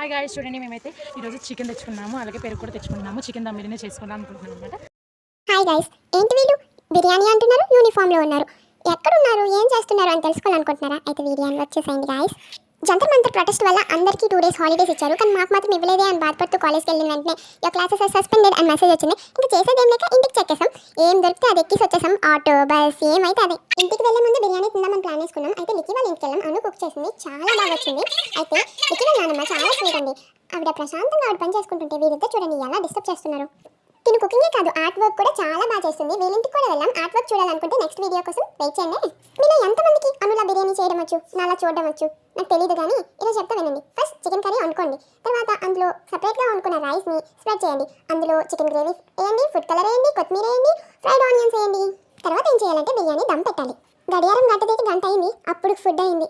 Hi guys, చూడండి మేమైతే ఈరోజు చికెన్ తెచ్చుకున్నాము, అలాగే పెరుగు కూడా తెచ్చుకున్నాము. చికెన్ దమ్ బిర్యానీ చేసుకుందాం అనుకుంటున్నాం అనమాట. హాయ్ గైస్, ఏంటి వీళ్ళు బిర్యానీ అంటున్నారు, యూనిఫామ్లో ఉన్నారు. ఎక్కడున్నారు, ఏం చేస్తున్నారు అని తెలుసుకోవాలనుకుంటున్నారా? అయితే బిర్యానీ వచ్చేసేయండి గాయస్. జంతర్ మంతర్ ప్రొటెస్ట్ వల్ల అందరికీ 2 days హాలిడేస్ ఇచ్చారు, కానీ మాకు మాత్రం ఇవ్వలేదే అని బాధపడుతూ కాలేజ్కి వెళ్ళిన వెంటనే యువర్ క్లాసెస్ ఆర్ సస్పెండెడ్ అని మెసేజ్ వచ్చింది. ఇంకా చేసేదేం లేక ఇంటికి చెక్కేసాం. ఏం దొరికితే అది ఎక్కిసి వచ్చేసాం, ఆటో బస్ ఏమైతే అదే. ఇంటికి వెళ్ళే ముందు బిర్యానీ తిందామని ప్లాన్ వేసుకున్నాం. అయితే లిక్కి వాళ్ళ ఇంటికి వెళ్ళాం. అను కుక్ చేసింది, చాలా బాగా వచ్చింది. అయితే లిక్కి వాళ్ళ నాన్నమ్మ చాలా స్వీట్ అండి. ఆవిడ ప్రశాంతంగా ఆవిడ పని చేసుకుంటుంటే వీరిద్దరు చూడండి ఎలా డిస్టర్బ్ చేస్తున్నారు. తిను కుకింగే కాదు, ఆర్ట్ వర్క్ కూడా చాలా బాగా చేస్తుంది. వీళ్ళింటికి కూడా వెళ్ళాం. ఆర్ట్ వర్క్ చూడాలనుకుంటే నెక్స్ట్ వీడియో కోసం వెయిట్ చేయండి. మీలో ఎంతమందికి అనులా బిర్యానీ చేయడం వచ్చు, నాలా చూడడం వచ్చు నాకు తెలియదు, కానీ ఇలా చెప్తా వినండి. ఫస్ట్ చికెన్ కర్రీ వండుకోండి. తర్వాత అందులో సపరేట్గా వండుకున్న రైస్ని స్ప్రెడ్ చేయండి. అందులో చికెన్ గ్రేవీ వేయండి, ఫుడ్ కలర్ వేయండి, కొత్తిమీర వేయండి, ఫ్రైడ్ ఆనియన్స్ వేయండి. తర్వాత ఏం చేయాలంటే బిర్యానీ దమ్ పెట్టాలి. గడియారం గంటదైతే గంట అయింది, అప్పుడు ఫుడ్ అయింది.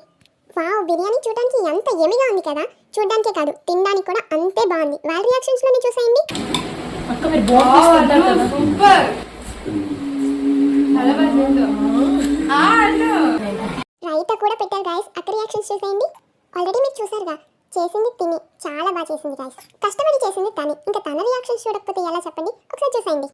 వావ్, బిర్యానీ చూడడానికి ఎంత ఎమిగా ఉంది కదా. చూడడానికే కాదు, తినడానికి కూడా అంతే బాగుంది. వాళ్ళ రియాక్షన్స్లోనే చూసేయండి. రైతా కూడా పెట్టారు గాయస్, అక్కడ రియాక్షన్స్ చూసేయండి. ఆల్రెడీ మీరు చూసారుగా, చేసింది తిని చాలా బాగా చేసింది గాయస్. కష్టపడి చేసింది తని, ఇంకా తన రియాక్షన్స్ చూడకపోతే ఎలా చెప్పండి, ఒకసారి చూసేయండి.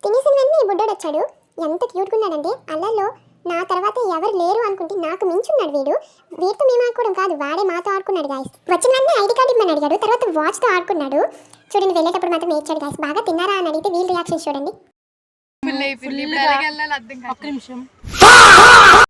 తినేసిన వెంటనే ఈ బుడ్డోడు వచ్చాడు, ఎంత క్యూట్గా ఉన్నాడంటే. అల్లల్లో నా తర్వాత ఎవరు లేరు అనుకుంటే నాకు మించున్నాడు వీడు. వీటితో మేము ఆడుకోవడం కాదు, వాడే మాతో ఆడుకున్నాడు గాయస్. వచ్చిన వెంటనే ఐడి కార్డు ఇమ్మని అడిగాడు, తర్వాత వాచ్తో ఆడుకున్నాడు. చూడండి, వెళ్ళేటప్పుడు మాత్రం ఏడ్చాడు గాయస్. బాగా తిన్నారా అని అడిగితే వీళ్ళ రియాక్షన్స్ చూడండి. ఒక్క నిమిషం.